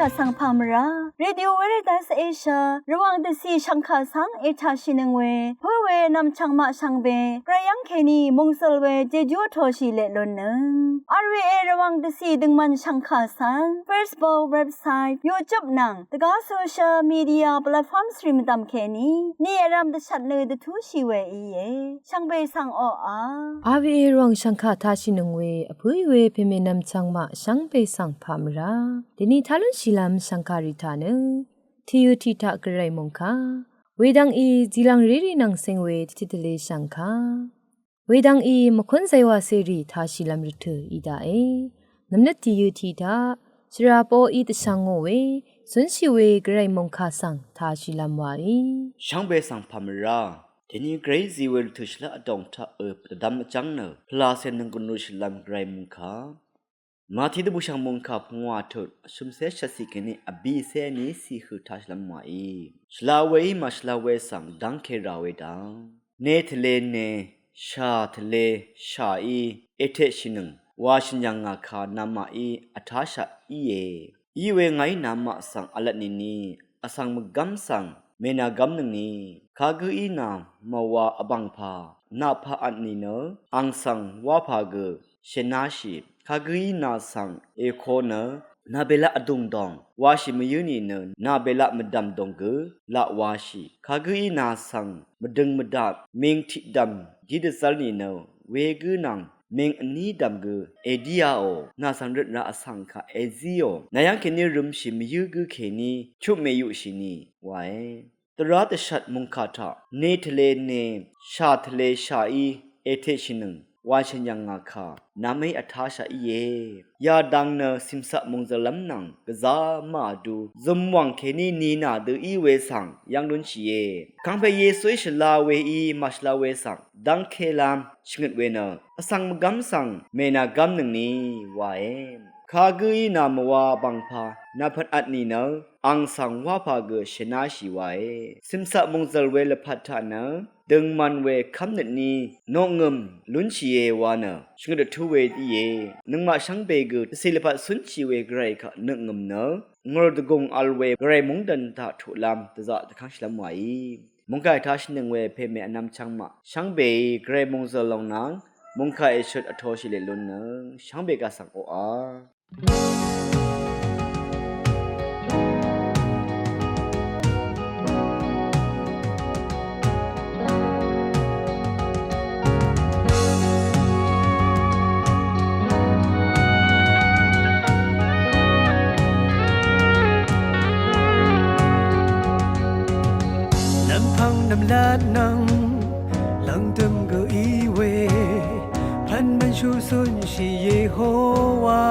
กะสังพามราเรดิโอเวเรตัสเอเชียระวังเดซีชังคาสังเอชาชินึงเวเพื่อเวนำชังมาชังเบกระยังเคนีมงสลเวเจจูโทชิเลลนนึงRVA ระวังเดซีดึงมันชังคาสัง Facebook เว็บไซต์ YouTube นังตะกาโซเชียลมีเดียแพลตฟอร์มสตรีมตามเคนีนี่รำเดชัดเลยเดทูชีเวอีเยชังเบสังอRVA รวงชังคาทาชินึงเวอพุยเวเพเมนำชังมาชังเบสังพามราดินีทาลุนชิลามชังการิธานึทียูทีตะกระไรมงคาเวดังอีจีลังรีรีนังเซงเวทิตเลชังคาเวดังอีมคุนไซวาเซรีทาชิลามริเทอีดาเอน้ำเนทียูทีตะชราโปอีตชังโงเวสุนชิเวกระไรมงคาสังทาชิลามวารีช่างเบสังพามราทีนี้เกรซีเวลทุชละอดองทะประดำจังเนอพลาเซนังกุนุชลามไกรมงคามาที่ดบุชังมงคาพงวาทุชุมเสชสิกนี่อบีเซนีสีคือทัชลามวาอีชลาเวมาชลาเวสังดังเคราเวดังเนทเลเนชาทเลชาอีเอเทชินึงวาชินยังงาคานามาอีอัทาชาอีเยอีเวไงนามาสังอลัดนินีอสังมกัมสังเมนากำนึงนี้ข้าคืออีนามมาวาอบังพานาพาอันนี้เนออังสังวาพาเกเชนาชิข้าคืออีนาสังเอโคเนอนาเบละอดุงดองวาชิมยุนีเนอนาเบละมดำดงเกละวาชิข้าคืออีนาสังมดึงมดับเมงทิดำยิดสัลนีเนอเวกืนังเมงอันนี้ดำเกเอดียาโอนาสังรระอสังคาเอซิโอนายังเคนีรุมชิมยุกเคนีชุเมยุชินีไว้ตราตชัดมุงคาทาเนทเลเนชาทเลชาอีเอเทชินึงวาชัญญังงาคานาไม่อัทาชาอีเยยาดังเนสิมสะมุงซะลัมนังกะซามาดูซุมวังเคนีนีนาเดอีเวสังยังดุนชีเยคังเปเยซุยชลาเวอีมัชลาเวสังดังเคลามชงดเวเนอสังมกัมสังเมนากัมนึงนี้วาเอข้ากุยนามวาบังพานาพัดอัดนีเนออังสังวาพาเกชนาชีไวสิมสะมุงซลเวลพัฒนาดึงมันเวคำนึดนี้นงเงิมลุนชีเยวานะชงดทุเวดีเยนึงมาชังเบกศิลปะสุนชีเวไกรค่ะนึกเงิมเนองรดกงอัลเวไกรมุงดันตาถุลามตะจะตะคังชลามไวมุงกายทัชนึงเวเพเมอนำชังมาชังเบไกรมุงซลองนางมุงกายชุดอโทชิเลลุนนงชังเบกาสังโออาน้ำลาดนังหลังตึมก็อีเวพันมันชูสุนชีเยโฮวา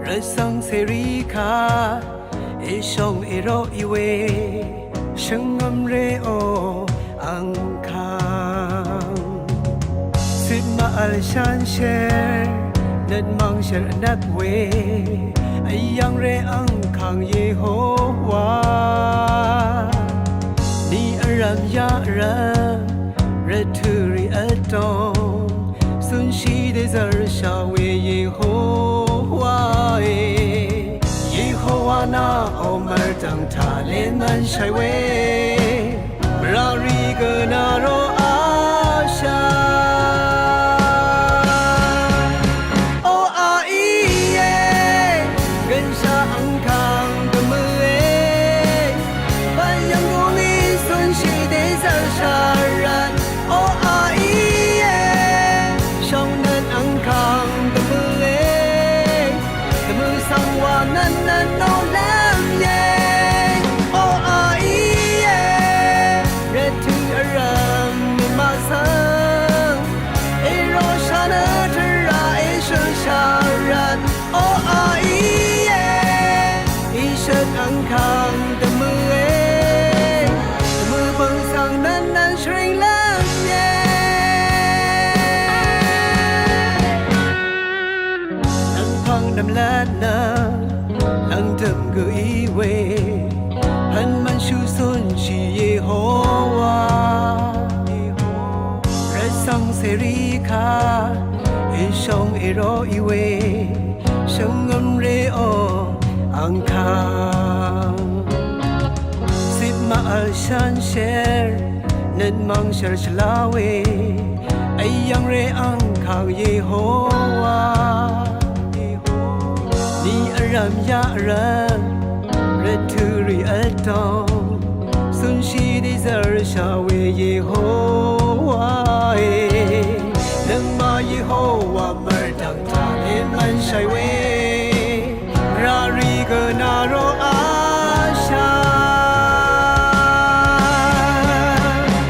ระสังเสรีคาเอชองเอโรอีเวช่างงมเรโออังคางสิมาอัลชันเชนัดมังเชรนัดเวไอยังเรอังคางเยโฮวารัมยาระเรทูริอัตโตสุนชีเดซาร์ชาเวเยโฮวาเยโฮวานาโอมาร์ตังทาเลมันชัยเวบราริกนาโรอาชาน้ำลาดนาหลังตึมก็อีเวพันมันชูสุนชีเยโฮวาระสังเสรีคาเอชองเอโรอีเวช Shungam re o angkang Sit ma al shan sher Net mang sher shlawe Ayang re angkang Yehovah Ni aram ya aram Returi altong Sun shi di zar shawe Yehovah Nama Yehovah merdang tane man shai we Rari ganaro asha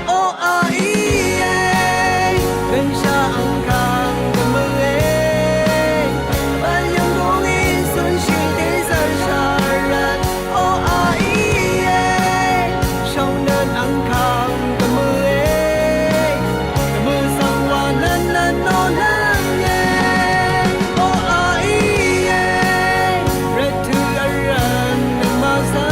O aiye Gensha angkang gemele Bayang gongi sun shi de zar sharat O aiye Shong nan angkang gemele Gemu sangwa nan nan no nan ye O aiye Retu aran namasa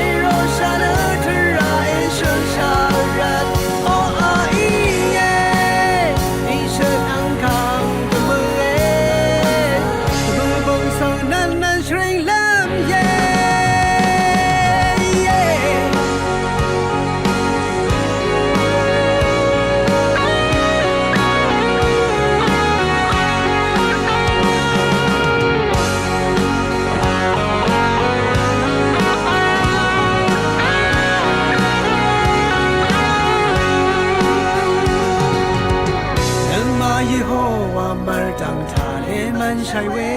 Ero shana tera ishun sharat O aiye Ishun angkang gemele Gemu bong sang nan nan shring lam ye Nama Yehovah merdang thale man shai we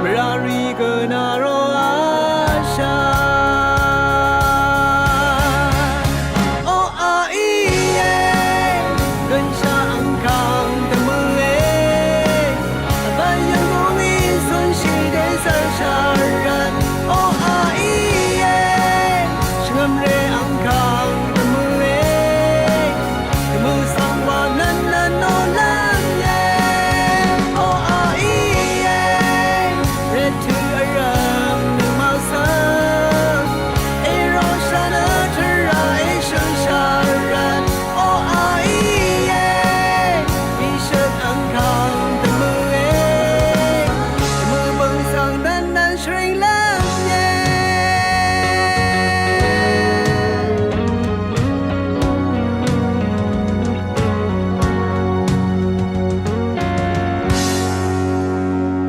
Merari ganaro asha O aiye Gensha angkang gemele Bayang gongi sun shi de sar sharat O aiye Shngam re angkang gemele Gemu sangwa nan nan no lan ye O aiye Retu aram namasa Ero shana tera ishun sharat O aiye Ishun angkang gemele Gemu bang sang nan nan shring lam ye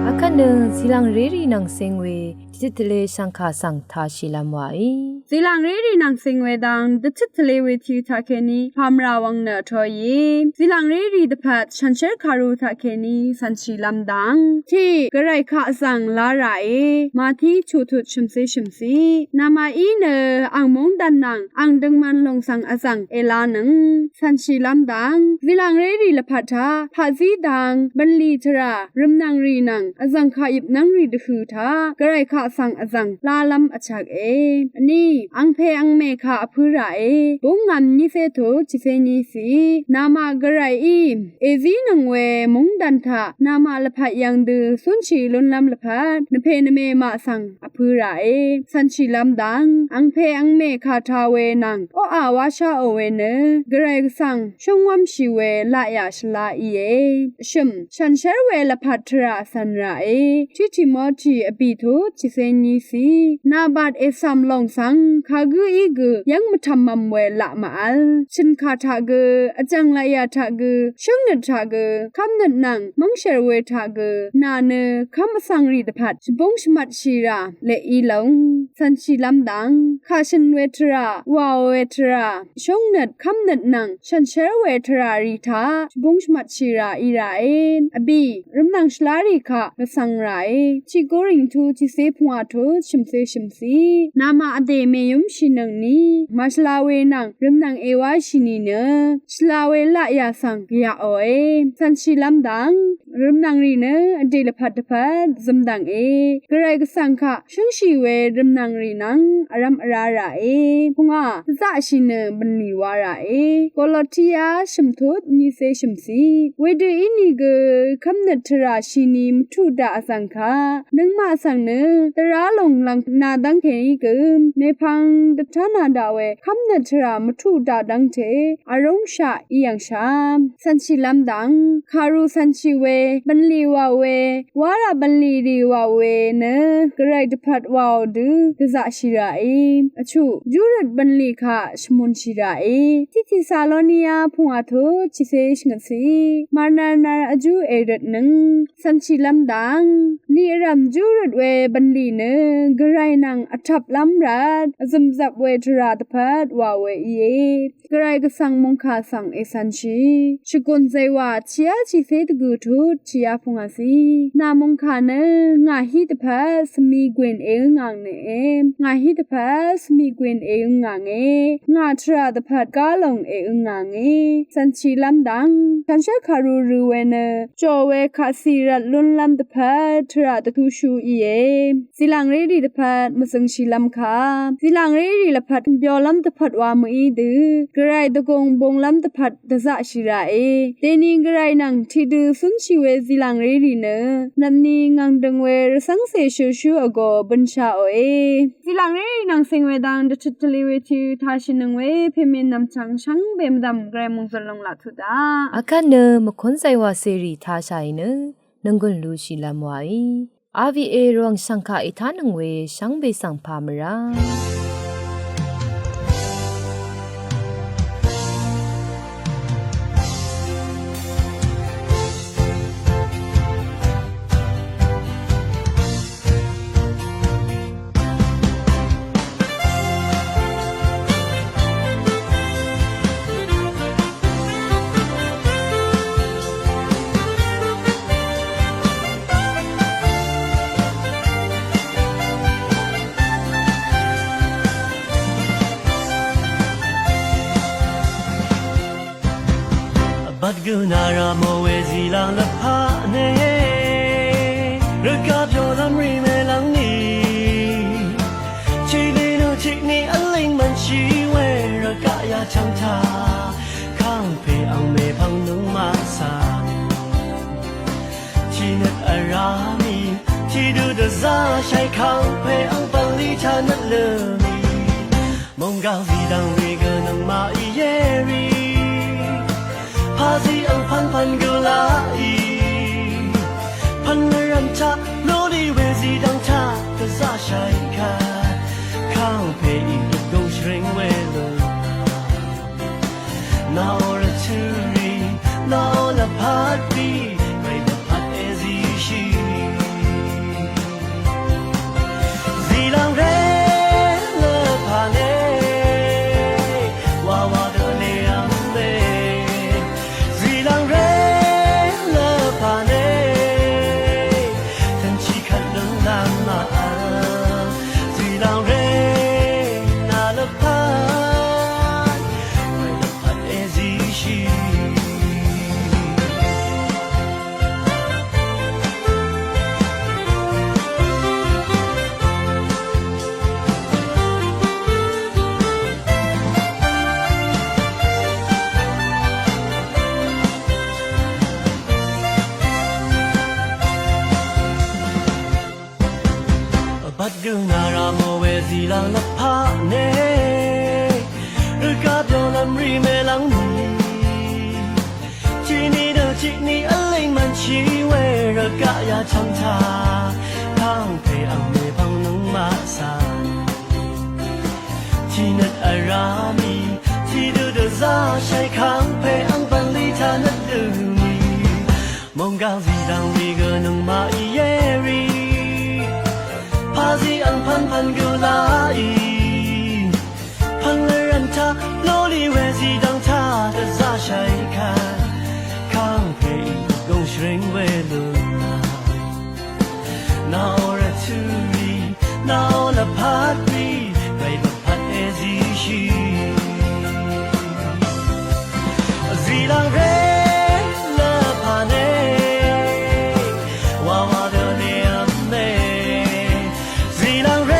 Akane silang reri nang singwe titile shankha sang tha shilamwai Zilang riri nang singwe dang the titile with you takeni pamra wang na toyi Zilang riri the pat chancher karu takeni sanchi lam dang Ti garai ka sang la rai ma thi chutut shimsi Nama ine ang mong dan nang ang dengman long sang azang ela nang sanchi lam dang Zilang riri la pata phazi dang banli tara rim nang ri nang azang ka ip nang ri dhu tha garai ka sang azang la lam achak e Ani ang phe ang me kha aphura e bongam ni se to chi se ni si nama garai I ezi nangwe mong dan tha nama la phat yang de sun chi lon lam la phat na phe na me ma sang aphura e san chi lam dang ang phe ang me kha tha we nang o a wa sha o we ne garai sang shong wam shi we la ya shla I e shim chan shar we la phat tra san ra e chi chi mo chi api to chi se ni si na bat e sam long sang kha gu I gu yang ma tham mam we la ma al chin kha tha gu ajang la ya tha gu shong na tha gu kam na nang mang shar we tha gu na ne kam sang ri de phat bong shmat shi ra le I long san chi lam dang kha shin we tra wa we tra shong na kam na nang shan shar we tra ri tha bong shmat shi ra I ra e abi rim nang shla ri kha ma sang ra e chi go ring tu chi se phwa to shim si nama ade me yum shi nang ni ma shla we nang rim nang e wa shi ni ne shla we la ya sang ya o e san chi lam dang rim nang ri ne ade la phat da phat zum dang e garai ga sang kha shung shi we rim nang ri nang aram ara ra e punga za shi ne ban ni wa ra e kolotia shim thot ni se shim si we de ini ge kham na tra shi ni mthu da sang kha nang ma sang ne tara long lang na dang ke ge me พังดัทนาดาเวคำนัทรามทุดาดังเทอารมชาอียังชามสันชิลัมดังคารุสันชิเวบันลีวาเววาราบันลีดีวาเวเนกระไรดพัดวาวดูกะซะชิราเออชุยูรัดบันลีค่ะชมุนชิราเอทิซาโลเนียพุงอาโทชิเซชงสีมานานาอจูเอรัดนึงสันชิลัมดังลีรัมจูรัดเวบันลีเนกระไรนังอทับลัมรัดซึมซับเวทราดพัดวาเวเยกระไรกะสังมงคาสังเอสันชีชกุนเซวาเชียชิเซตกูทุเชียพุงอาสีนามงคาเนงาฮิตพัดสมีกวนเองางเนงาฮิตพัดสมีกวนเองางเงาทราดพัดกาลงเองางเงสันชีลัมดังคันชะคารูรูเวเนจอเวคาซีรัดลุนลัมตพัดทราดทุชูอีเอสิลังเรดีตพัดมะสังชีลัมคาสิลังเรดีละพัดเปียวลัมตพัดวามืออีดือกระไรตะกงบงลัมตพัดดะซะชิราเอเตนีกระไรนังทิดูสุนชีเวสิลังเรดีเนนันนีงังดังเวรสังเสชูชูอโกบัญชาโอเอสิลังเรดีนังเซงเวดังดะชิตลิเวทิทาชินงเวเพเมนนำชังชังเบมดำไกรมงสลงละทุดา อาคันเนมคอนไซวาเซรีทาชัยเนนังกุนลูชิลามวายอาวีเอรองสังคาอิทานังเวชังเบสังพามราบัดกูนาราโมเวซีลังละพาเนรักกับโยลัมรีเมลังนีชีลีโนชินีอลิงมันชีเวรักยาชังทาข้างเพอังเมพังนุงมาสานชีนัดอารามีที่ดูดซาใช้ข้างเพอังปัลลิชานัดเลมีมองกาซีดังรีเกนังมาอีเยรีพาซีอังพันกุลาอีพันเรัมชาโลดีเวซีดังชากะซาชัยคาข้างเพอีกกงเชรงเวลนาอรทูรีนาอลพาดีไรละพัดเอซีชีซีลังเรเลพาเนวาวาเดเนอัมเบบัดกูนาราโมเวซีลังละพาเนรักกับโยลัมรีเมลังนีชีนีเดชินีอลิงมันชีเวรักยาชังทาข้างเพอังเมพังนุงมาสานชีนัดอารามีที่ดูดซาใช้ข้างเพอังปัลลิชานัดดูมีมองกาซีดังรีเกนังมาอีเยรีพาซีอังพันกุลาอีพันเลรันชาโลลีเวซีดังชากะซาชัยคาข้างเพอีกกงเชรงเวลุนาอรทูรีนาอลพาดีไรละพัดเอซีชีซีลังเรเลพาเนวาวาเดเนอัมเมซีลังเร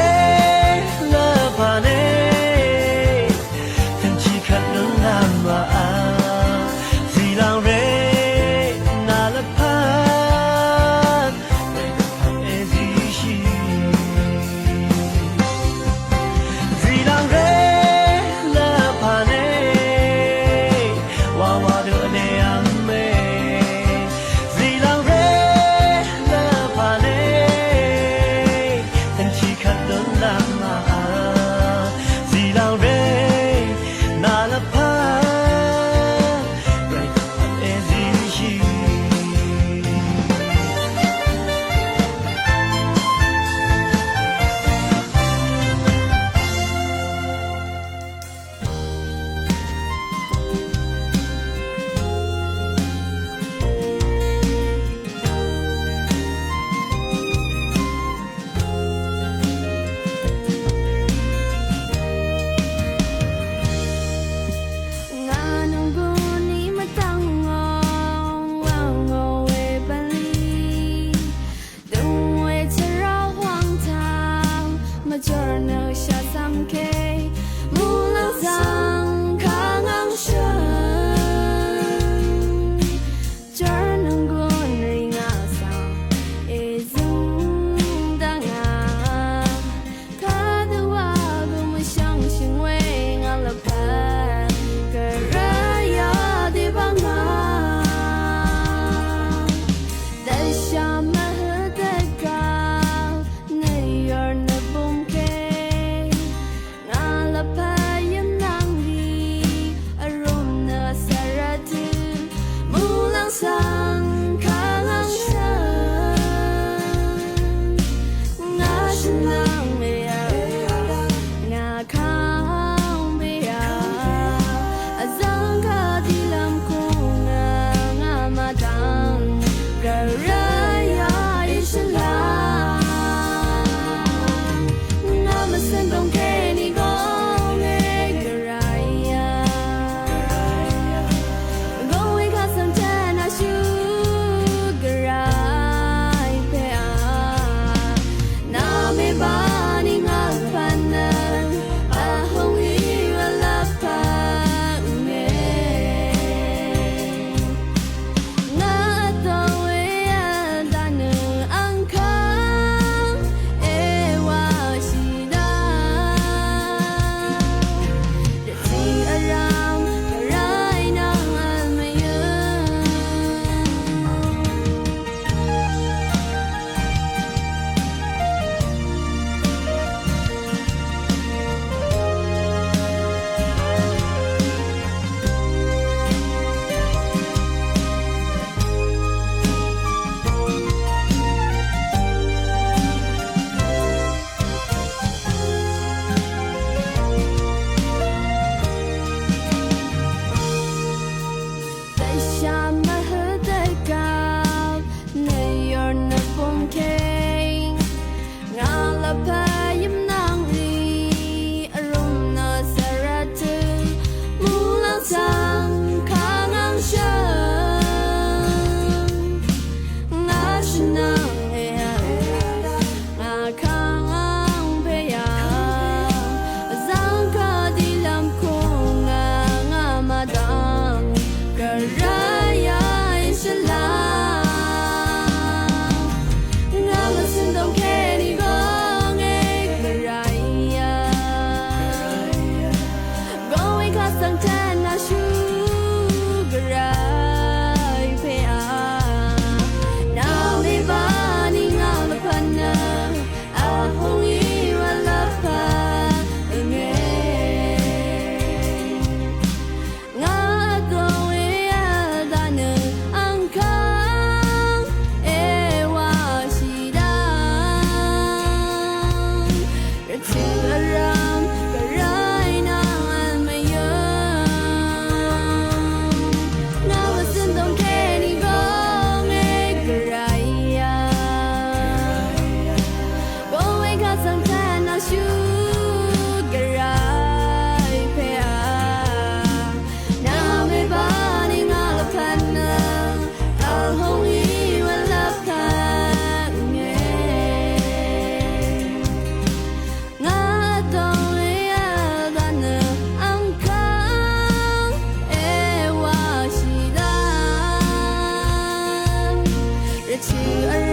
日起而